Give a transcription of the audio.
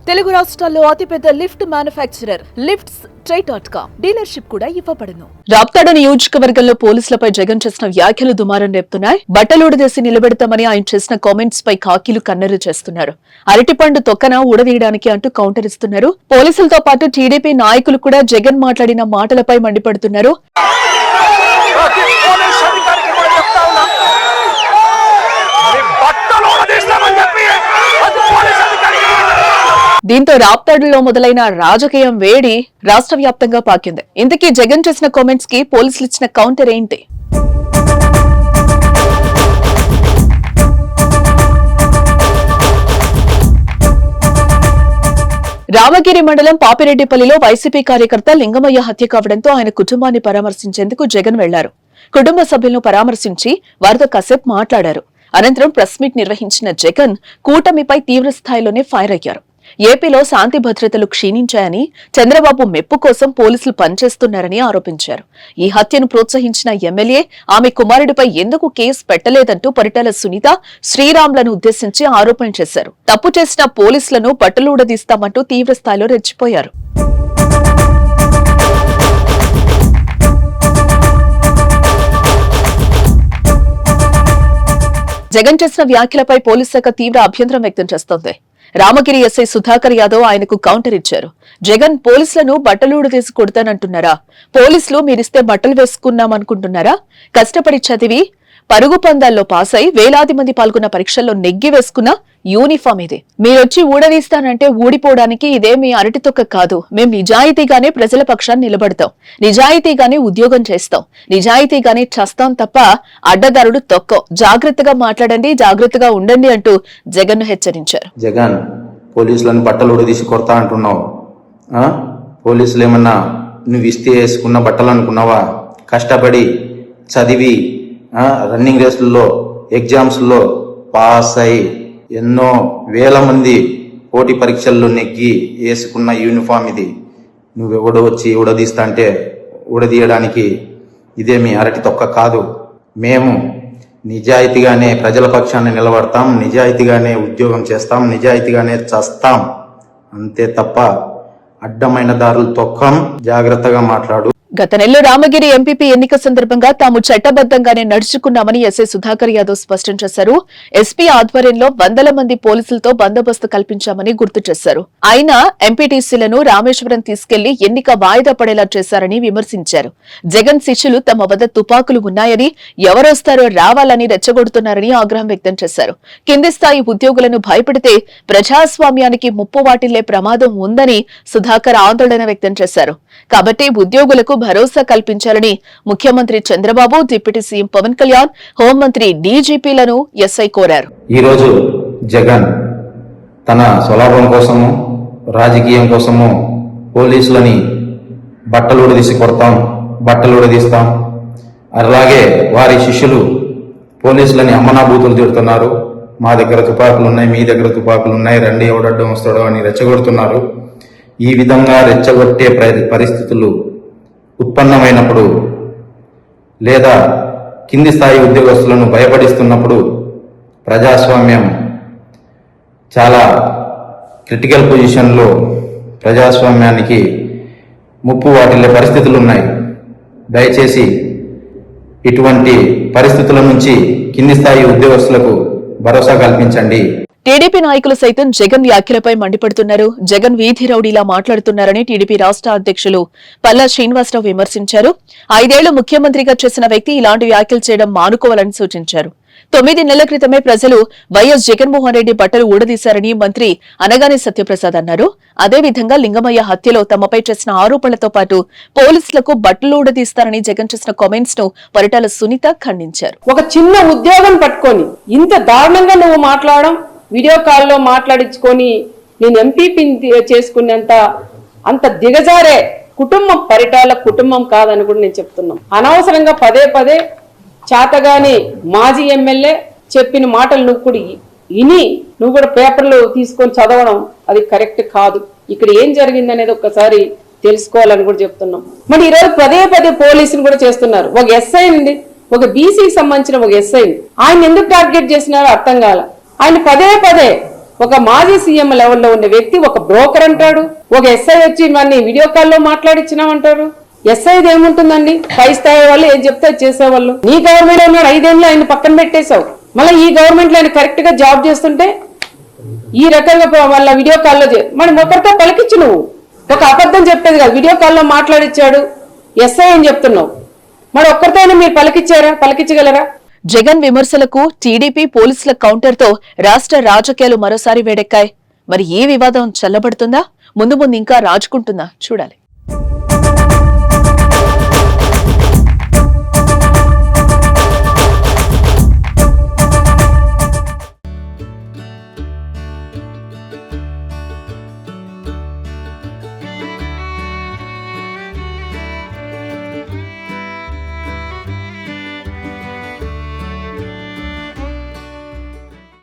తెలుగు రాష్ట్రాల్లో అతిపెద్ద lift manufacturer lifts ట్రై.com dealership కూడా ఇవ్వబడును. రాప్తాడు నియోజకవర్గంలో పోలీసులపై జగన్ చేసిన వ్యాఖ్యలు దుమారం రేపుతున్నాయి. బట్టలుడదేసి నిలబెడతామని ఆయన చేసిన కామెంట్స్ పై కాకీలు కన్నెర్ర చేస్తున్నారు. అరటిపండు తొక్కన ఊడదీయడానికి అంటూ కౌంటర్ ఇస్తున్నారు. పోలీసులతో పాటు టీడీపీ నాయకులు కూడా జగన్ మాట్లాడిన మాటలపై మండిపడుతున్నారు. దీంతో రాప్తాడులో మొదలైన రాజకీయం వేడి రాష్ట్ర వ్యాప్తంగా పాకింది. ఇంతకీ జగన్ చేసిన కామెంట్స్ కి పోలీసులు ఇచ్చిన కౌంటర్ ఏంటి? రామగిరి మండలం పాపిరెడ్డిపల్లిలో వైసీపీ కార్యకర్త లింగమయ్య హత్య కావడంతో ఆయన కుటుంబాన్ని పరామర్శించేందుకు జగన్ వెళ్లారు. కుటుంబ సభ్యులను పరామర్శించి వారితో కాసేపు మాట్లాడారు. అనంతరం ప్రెస్ మీట్ నిర్వహించిన జగన్ కూటమిపై తీవ్ర స్థాయిలోనే ఫైర్ అయ్యారు. ఏపీలో శాంతి భద్రతలు క్షీణించాయని, చంద్రబాబు మెప్పు కోసం పోలీసులు పనిచేస్తున్నారని ఆరోపించారు. ఈ హత్యను ప్రోత్సహించిన ఎమ్మెల్యే ఆమె కుమారుడిపై ఎందుకు కేసు పెట్టలేదంటూ పరిటాల సునీత, శ్రీరామ్లను ఉద్దేశించి ఆరోపణలు చేశారు. తప్పు చేసిన పోలీసులను పట్టులూడదీస్తామంటూ తీవ్ర స్థాయిలో రెచ్చిపోయారు. జగన్ చేసిన వ్యాఖ్యలపై పోలీస్ శాఖ తీవ్ర అభ్యంతరం వ్యక్తం చేస్తోంది. రామగిరి ఎస్ఐ సుధాకర్ యాదవ్ ఆయనకు కౌంటర్ ఇచ్చారు. జగన్ పోలీసులను బట్టలుడదీసి కొడతానంటున్నారా? పోలీసులు మీరిస్తే బట్టలు వేసుకున్నామనుకుంటున్నారా? కష్టపడి చదివి పరుగు పందాల్లో పాస్ అయి వేలాది మంది పాల్గొన్న పరీక్షల్లో నెగ్గి వేసుకున్న యూనిఫామ్ ఇది. మీరొచ్చి ఊడదీస్తానంటే ఊడిపోవడానికి ఇదే మీ అరటితొక్క కాదు. మేం నిజాయితీగానే ప్రజల పక్షాన్ని నిలబడతాం, నిజాయితీగానే ఉద్యోగం చేస్తాం, నిజాయితీగానే చస్తాం తప్ప అడ్డదారుడు తొక్కం. జాగ్రత్తగా మాట్లాడండి, జాగ్రత్తగా ఉండండి అంటూ జగన్ ను హెచ్చరించారు. జగన్ పోలీసులను బట్టలు ఊడదీసి కొడతా అంటున్నావు. పోలీసులు ఏమన్నా నువ్వు ఇస్తే వేసుకున్న బట్టలు అనుకున్నావా? కష్టపడి చదివి రన్నింగ్ రేసుల్లో ఎగ్జామ్స్లో పాస్ అయి ఎన్నో వేల మంది పోటీ పరీక్షల్లో నెగ్గి వేసుకున్న యూనిఫామ్ ఇది. నువ్వెవడో వచ్చి ఊడదీస్తా అంటే ఊడదీయడానికి ఇదేమి అరటి తొక్క కాదు. మేము నిజాయితీగానే ప్రజల పక్షాన్ని నిలబడతాం, నిజాయితీగానే ఉద్యోగం చేస్తాం, నిజాయితీగానే చస్తాం, అంతే తప్ప అడ్డమైన దారులు తొక్కం. జాగ్రత్తగా మాట్లాడు. గత నెలలో రామగిరి ఎంపీపీ ఎన్నిక సందర్భంగా తాము చట్టబద్దంగానే నడుచుకున్నామని ఎస్ఐ సుధాకర్ యాదవ్ స్పష్టం చేశారు. ఎస్పీ ఆధ్వర్యంలో వందల మంది పోలీసులతో బందోబస్తు కల్పించామని గుర్తు చేశారు. అయినా ఎంపీటీసీలను రామేశ్వరం తీసుకెళ్లి ఎన్నిక వాయిదా పడేలా చేశారని విమర్శించారు. జగన్ శిష్యులు తమ వద్ద తుపాకులు ఉన్నాయని, ఎవరొస్తారో రావాలని రెచ్చగొడుతున్నారని ఆగ్రహం వ్యక్తం చేశారు. కింది స్థాయి ఉద్యోగులను భయపెడితే ప్రజాస్వామ్యానికి ముప్పు వాటిల్లే ప్రమాదం ఉందని సుధాకర్ ఆందోళన వ్యక్తం చేశారు. కాబట్టి ఉద్యోగులకు భరోసా కల్పించాలని ముఖ్యమంత్రి చంద్రబాబు, డిప్యూటీ సీఎం పవన్ కళ్యాణ్, హోంమంత్రి డీజీపీలను ఎస్ఐ కోరారు. ఈరోజు జగన్ తన స్వలాభం కోసము, రాజకీయం కోసము పోలీసులని బట్టలుడదీసి కొడతాం, బట్టలుడదీస్తాం, అలాగే వారి శిష్యులు పోలీసులని అమ్మనాభూతులు తిడుతున్నారు. మా దగ్గర తుపాకులు ఉన్నాయి, మీ దగ్గర తుపాకులు ఉన్నాయి, రండి ఎవడడ్డం వస్తాడో అని రెచ్చగొడుతున్నారు. ఈ విధంగా రెచ్చగొట్టే పరిస్థితులు ఉత్పన్నమైనప్పుడు లేదా కింది స్థాయి ఉద్యోగస్తులను భయపడిస్తున్నప్పుడు ప్రజాస్వామ్యం చాలా క్రిటికల్ పొజిషన్లో ప్రజాస్వామ్యానికి ముప్పు వాటిల్లే పరిస్థితులు ఉన్నాయి. దయచేసి ఇటువంటి పరిస్థితుల నుంచి కింది స్థాయి ఉద్యోగస్తులకు భరోసా కల్పించండి. టీడీపీ నాయకులు సైతం జగన్ వ్యాఖ్యలపై మండిపడుతున్నారు. జగన్ వీధి రౌడీలా మాట్లాడుతున్నారని టీడీపీ రాష్ట్ర అధ్యక్షులు పల్లా శ్రీనివాసరావు విమర్శించారు. 5 ఏళ్లు ముఖ్యమంత్రిగా చేసిన వ్యక్తి ఇలాంటి వ్యాఖ్యలు చేయడం మానుకోవాలని సూచించారు. 9 నెలల క్రితమే ప్రజలు వైఎస్ జగన్మోహన్ రెడ్డి బట్టలు ఊడదీశారని మంత్రి అనగాని సత్యప్రసాద్ అన్నారు. అదేవిధంగా లింగమయ్య హత్యలో తమపై చేసిన ఆరోపణలతో పాటు పోలీసులకు బట్టలు ఊడదీస్తారని జగన్ చేసిన కామెంట్స్ ను పరిటాల సునీత ఖండించారు. ఒక చిన్న ఉద్యోగం పట్టుకొని ఇంత దారుణంగా నువ్వు మాట్లాడడం, వీడియో కాల్లో మాట్లాడించుకొని నేను ఎంపీపీ చేసుకునేంత అంత దిగజారే కుటుంబం పరిటాల కుటుంబం కాదని కూడా నేను చెప్తున్నాం. అనవసరంగా పదే పదే చాతగాని మాజీ ఎమ్మెల్యే చెప్పిన మాటలు నువ్వు కూడా నువ్వు కూడా పేపర్లు తీసుకొని చదవడం అది కరెక్ట్ కాదు. ఇక్కడ ఏం జరిగింది అనేది ఒక్కసారి తెలుసుకోవాలని కూడా చెప్తున్నాం. మరి ఈరోజు పదే పదే పోలీసులు కూడా చేస్తున్నారు. ఒక ఎస్ఐ ఉంది, ఒక బీసీకి సంబంధించిన ఒక ఎస్ఐ ఆయన ఎందుకు టార్గెట్ చేసినారో అర్థం కాల. ఆయన పదే పదే ఒక మాజీ సీఎం లెవెల్లో ఉన్న వ్యక్తి ఒక బ్రోకర్ అంటాడు, ఒక ఎస్ఐ వచ్చి ఇవన్నీ వీడియో కాల్లో మాట్లాడిచ్చినామంటారు. ఎస్ఐది ఏముంటుందండి, పై స్థాయి వాళ్ళు ఏం చెప్తే చేసేవాళ్ళు. నీ గవర్నమెంట్ ఉన్నాడు 5 ఏళ్ళు ఆయన పక్కన పెట్టేశావు, మళ్ళీ ఈ గవర్నమెంట్ లో ఆయన కరెక్ట్ గా జాబ్ చేస్తుంటే ఈ రకంగా వాళ్ళ వీడియో కాల్లో మనం ఒకరితో పలికిచ్చు. నువ్వు ఒక అబద్ధం చెప్పేది కాదు, వీడియో కాల్లో మాట్లాడిచ్చాడు ఎస్ఐ అని చెప్తున్నావు, మరి ఒక్కరితో మీరు పలికించగలరా? జగన్ విమర్శలకు టీడీపీ పోలీసుల కౌంటర్ తో రాష్ట్ర రాజకీయాలు మరోసారి వేడెక్కాయి. మరి ఈ వివాదం చల్లబడుతుందా, ముందు ఇంకా రాజుకుంటుందా చూడాలి.